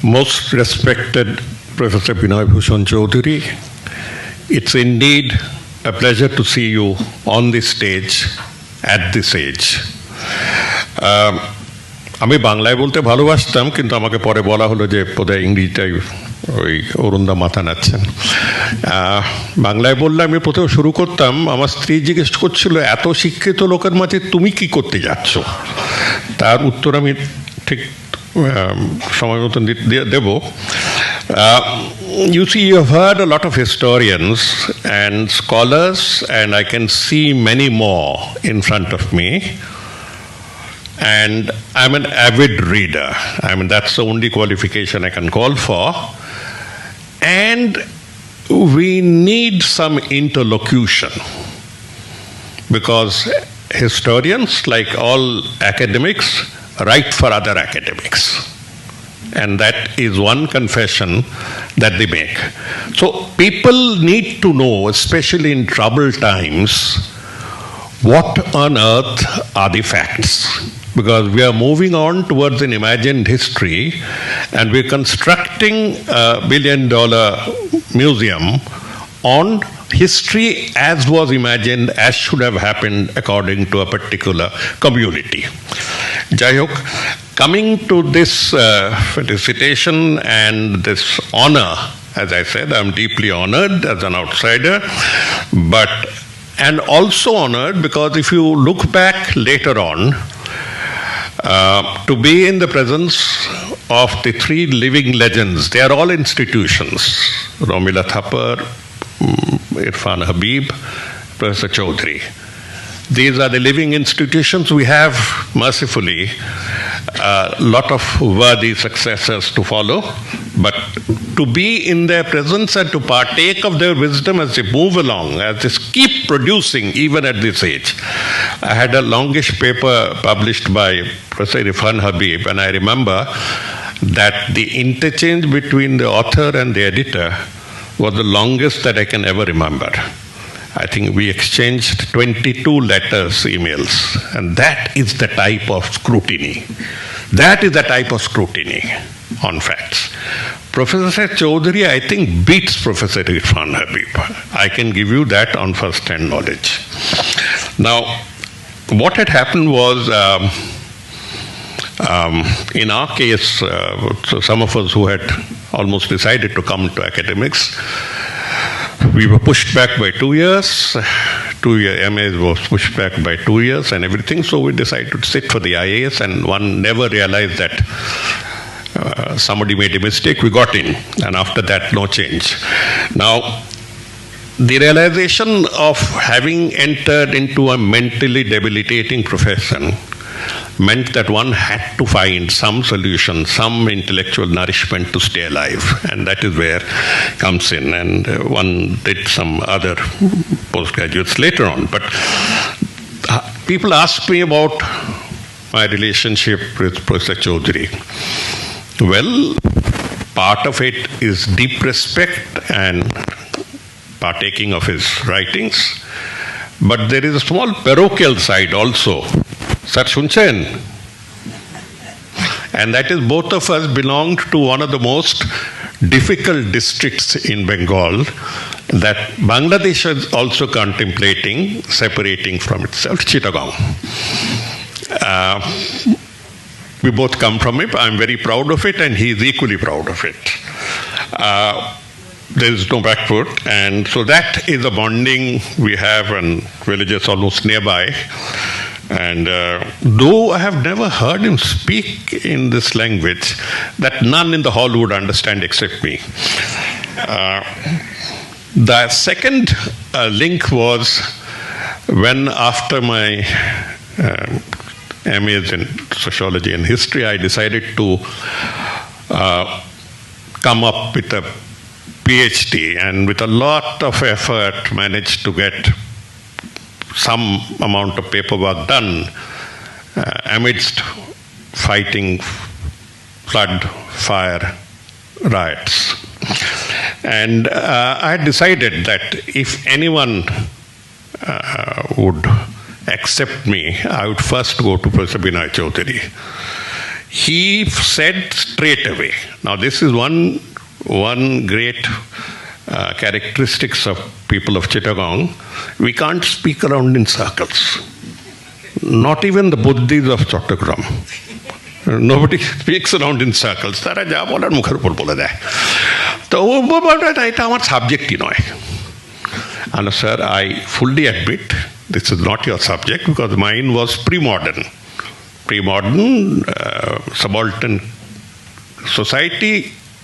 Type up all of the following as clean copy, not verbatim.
Most respected Professor Binay Bhushan Chaudhury, it's indeed a pleasure to see you on this stage at this age. আমি বাংলায় বলতে ভালোবাসতাম, কিন্তু আমাকে পরে বলা হলো যে বোধহয় ইংরেজিটাই ওই অরুণদা মাথা নাচ্ছেন। বাংলায় বললে আমি প্রথমে শুরু করতাম, আমার স্ত্রী জিজ্ঞেস করছিল এত শিক্ষিত লোকের মাঝে তুমি কি করতে যাচ্ছ, তার উত্তর আমি ঠিক সময় মতন দেব। You see, you have heard a lot of historians and scholars, and I can see many more in front of me. And I'm an avid reader. I mean, that's the only qualification I can call for. And we need some interlocution, because historians, like all academics, write for other academics. And that is one confession that they make. So people need to know, especially in troubled times, what on earth are the facts. Because we are moving on towards an imagined history, and we're constructing a $1 billion museum on history as was imagined, as should have happened according to a particular community. Jayok, coming to this felicitation and this honor, as I said, I'm deeply honored as an outsider, and also honored because if you look back later on, to be in the presence of the three living legends, they are all institutions, Romila Thapar, Irfan Habib, Professor Chaudhury. These are the living institutions. We have, mercifully, a lot of worthy successors to follow, but to be in their presence and to partake of their wisdom as they move along, as they keep producing even at this age. I had a longish paper published by Professor Irfan Habib, and I remember that the interchange between the author and the editor was the longest that I can ever remember. I think we exchanged 22 letters, emails, and that is the type of scrutiny. That is the type of scrutiny on facts. Professor Chaudhury, I think, beats Professor Irfan Habib. I can give you that on first-hand knowledge. Now, what had happened was, in our case, so some of us who had almost decided to come to academics, we were pushed back by 2 years. 2-year MA was pushed back by 2 years and everything. So we decided to sit for the IAS, and one never realized that somebody made a mistake. We got in, and after that, no change. Now, the realization of having entered into a mentally debilitating profession meant that one had to find some solution, some intellectual nourishment to stay alive, and that is where comes in. And one did some other postgraduates later on. But people ask me about my relationship with Professor Chaudhury. Well, part of it is deep respect and partaking of his writings, but there is a small parochial side also. Sir Shunchen. And that is, both of us belonged to one of the most difficult districts in Bengal that Bangladesh is also contemplating separating from itself, Chittagong. We both come from it. I'm very proud of it, and he is equally proud of it. There is no backfoot, and so that is a bonding we have, and villages almost nearby. And though I have never heard him speak in this language that none in the hall would understand except me. The second link was when, after my MAs in sociology and history, I decided to come up with a PhD, and with a lot of effort managed to get some amount of paperwork done amidst fighting flood, fire, riots. And I had decided that if anyone would accept me, I would first go to Professor Binay Chaudhury. he said straight away. Now, this is one great characteristics of people of Chittagong. We can't speak around in circles. Not even the Buddhis of Chattogram. Nobody speaks around in circles. তারা যা বলার মুখের উপর বলে দেয়। তো এটা আমার সাবজেক্টই নয়। And sir, I fully admit this is not your subject because mine was pre-modern subaltern society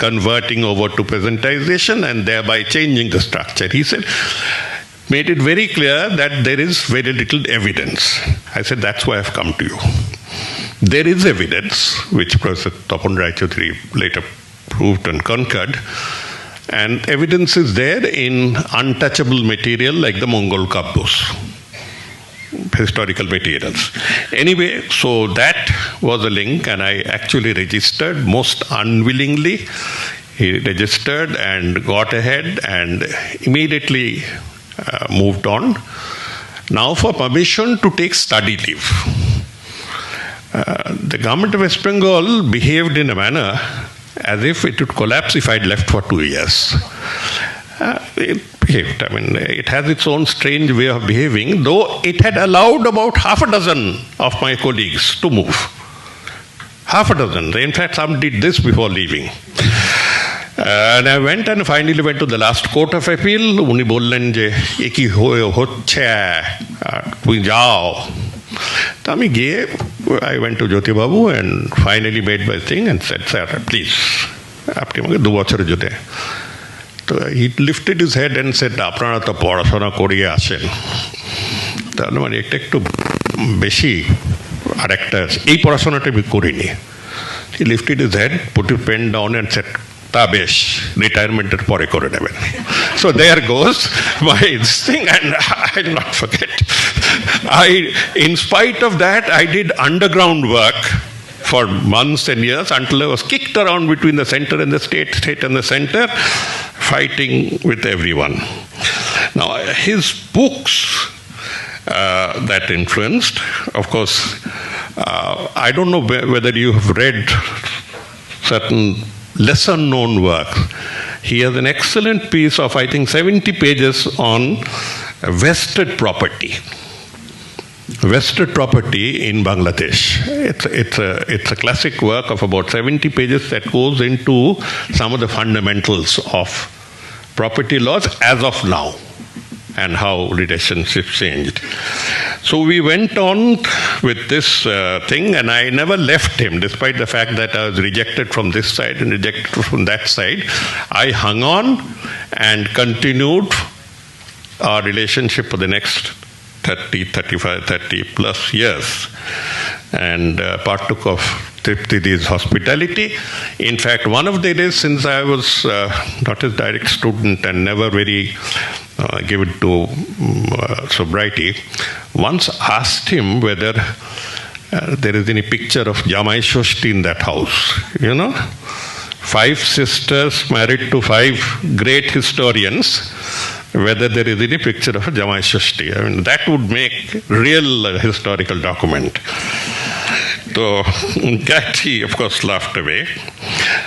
converting over to presentization and thereby changing the structure. He said, made it very clear that there is very little evidence. I said, that's why I've come to you. There is evidence, which Professor Tapan Rai Chaudhury later proved and concurred, and evidence is there in untouchable material like the Mongol Kabbos, historical materials. Anyway, so that was a link, and I actually registered most unwillingly. He registered and got ahead and immediately moved on. Now for permission to take study leave. The government of West Bengal behaved in a manner as if it would collapse if I'd left for 2 years. It behaved. I mean, it has its own strange way of behaving, though it had allowed about half a dozen of my colleagues to move. Half a dozen. In fact, some did this before leaving. And I went and finally went to the last court of appeal. Uni bollen je eki hocche tui jao. I went to Jyoti Babu and finally made my thing and said, sir, please, apni amake 2 বছরের জন্য. So he lifted his head and said, আপনারা তো পড়াশোনা করিয়ে আসেন, তাহলে মানে এটা একটু বেশি, আর একটা এই পড়াশোনাটা আমি করিনি. He lifted his head, put his pen down and said, তা বেশ, রিটায়ারমেন্টের পরে করে নেবেন. So there goes my thing, and I'll not forget. In spite of that, I did underground work for months and years until I was kicked around between the center and the state and the center, fighting with everyone. Now, his books that influenced, of course, I don't know whether you have read certain lesser known work. He has an excellent piece of, I think, 70 pages on vested property. Vested property in Bangladesh. It's a classic work of about 70 pages that goes into some of the fundamentals of property laws as of now and how relationships changed. So we went on with this thing, and I never left him, despite the fact that I was rejected from this side and rejected from that side. I hung on and continued our relationship for the next 30 plus years, and partook of Tripti's hospitality. In fact, one of the days, since I was not his direct student and never very given to sobriety, once asked him whether there is any picture of Jamai Shoshti in that house. You know, 5 sisters married to 5 great historians, whether there is any picture of a Jamai Shoshti. I mean, that would make real historical document. So that he, of course, laughed away.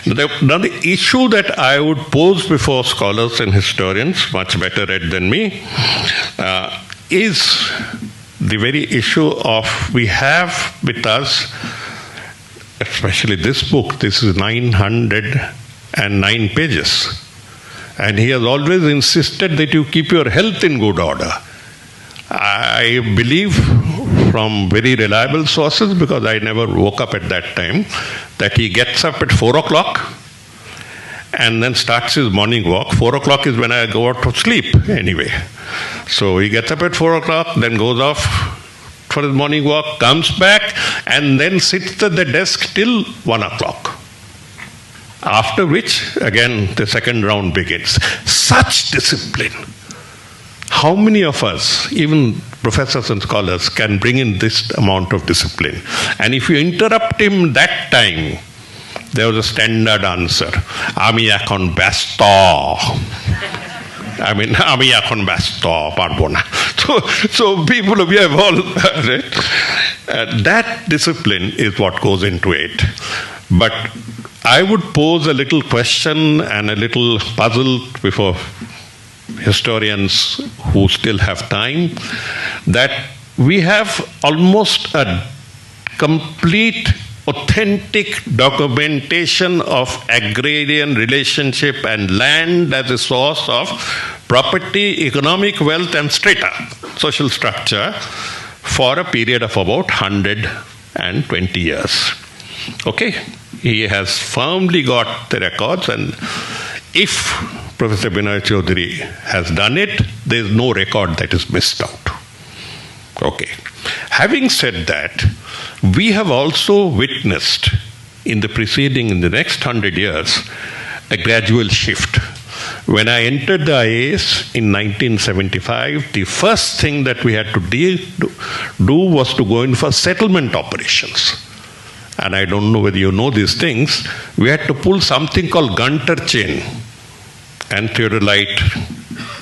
Now, the issue that I would pose before scholars and historians, much better read than me, is the very issue of, we have with us, especially this book, this is 909 pages. And he has always insisted that you keep your health in good order. I believe from very reliable sources, because I never woke up at that time, that he gets up at 4 o'clock and then starts his morning walk. 4 o'clock is when I go out to sleep anyway. So he gets up at 4 o'clock, then goes off for his morning walk, comes back, and then sits at the desk till 1 o'clock. After which, again, the second round begins. Such discipline. How many of us, even professors and scholars, can bring in this amount of discipline? And if you interrupt him that time, there was a standard answer. Ami ekhon byasto. I mean, ami ekhon byasto, parbo na. So people, we have all, right? That discipline is what goes into it. But I would pose a little question and a little puzzle before historians who still have time, that we have almost a complete authentic documentation of agrarian relationship and land as a source of property, economic wealth and strata, social structure, for a period of about 120 years. Okay? He has firmly got the records, and if Professor Binay Chaudhury has done it, there is no record that is missed out. Okay. Having said that, we have also witnessed in the next 100 years, a gradual shift. When I entered the IAS in 1975, the first thing that we had to do was to go in for settlement operations. And I don't know whether you know these things. We had to pull something called Gunter chain and theodolite,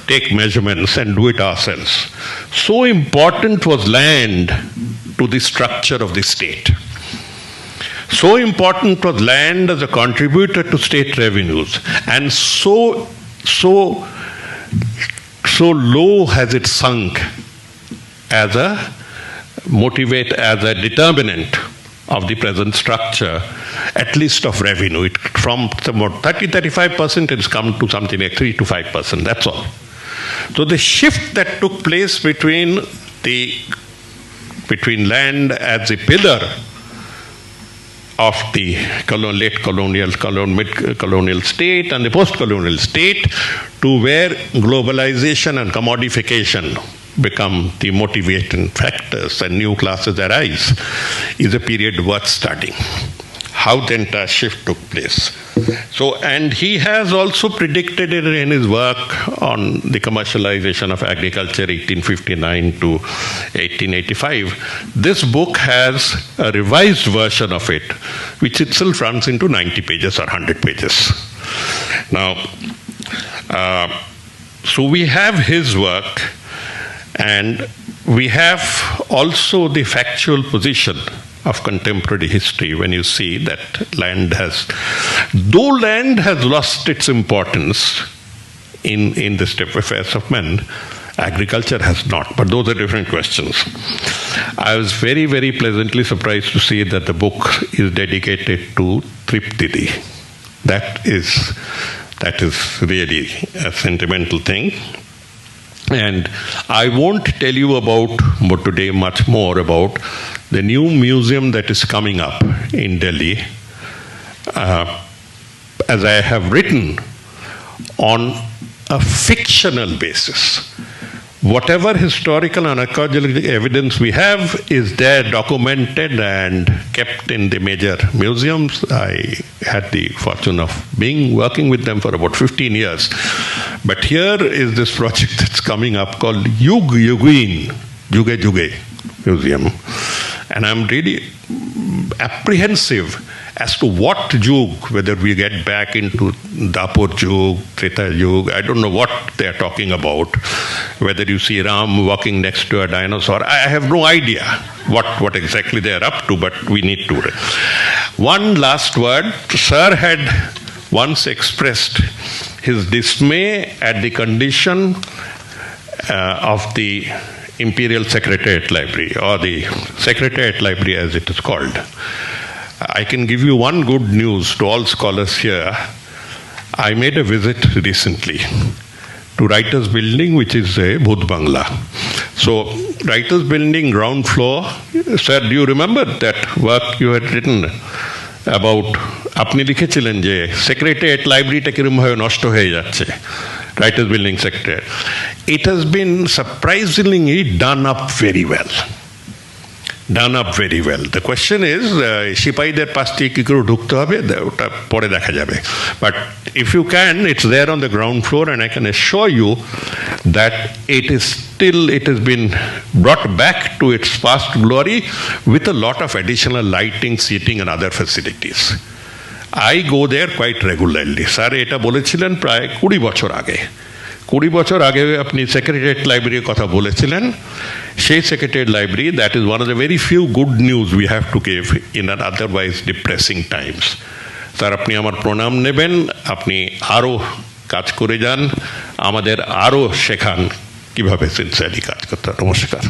take measurements and do it ourselves. So important was land to the structure of the state. So important was land as a contributor to state revenues, and so low has it sunk as a determinant of the present structure, at least of revenue. From about 30-35%, it's come to something like 3 to 5%. That's all. So the shift that took place between land as a pillar of the late colonial, mid-colonial state and the post-colonial state, to where globalization and commodification become the motivating factors and new classes arise, is a period worth studying. How the entire shift took place. So, and he has also predicted it in his work on the commercialization of agriculture, 1859 to 1885. This book has a revised version of it, which itself runs into 90 pages or 100 pages. Now, so we have his work, and we have also the factual position of contemporary history, when you see that though land has lost its importance in the state affairs of men, agriculture has not. But those are different questions. I was very, very pleasantly surprised to see that the book is dedicated to Triptidi. That is really a sentimental thing. And I won't tell you today much more about the new museum that is coming up in Delhi, as I have written, on a fictional basis. Whatever historical and archaeological evidence we have is there documented and kept in the major museums. I had the fortune of working with them for about 15 years. But here is this project that's coming up called Yuge Museum. And I'm really apprehensive as to what Yug, whether we get back into Dapur Yug, Treta Yug, I don't know what they're talking about. Whether you see Ram walking next to a dinosaur, I have no idea what exactly they're up to, but we need to. One last word. Sir had once expressed his dismay at the condition of the Imperial Secretariat Library, or the Secretariat Library as it is called. I can give you one good news to all scholars here. I made a visit recently to Writers' Building, which is a Bhut Bangla. So, Writers' Building, ground floor. Sir, do you remember that work you had written about আপনি লিখেছিলেন যে secretariat লাইব্রেরিটা কিরকম ভাবে নষ্ট হয়ে যাচ্ছে, Writers' Building Secretariat. It has been surprisingly done up very well. The question is, সিপাহীদের পাশ থেকে কি করে ঢুকতে হবে, ওটা পরে দেখা যাবে. But if you can, it's there on the ground floor, and I can assure you that it has been brought back to its past glory with a lot of additional lighting, seating, and other facilities. I go there quite regularly. Sir, এটা বলেছিলেন প্রায় 20 বছর আগে. 20 বছর আগে আপনি secretariat লাইব্রেরির কথা বলেছিলেন, সেই secretariat library, that is one of the very few good news we have to give in an otherwise depressing Times. তার আপনি আমার প্রণাম নেবেন, আপনি আরও কাজ করে যান, আমাদের আরও শেখান কীভাবে সিনসিয়ারলি কাজ করতে হয়। নমস্কার।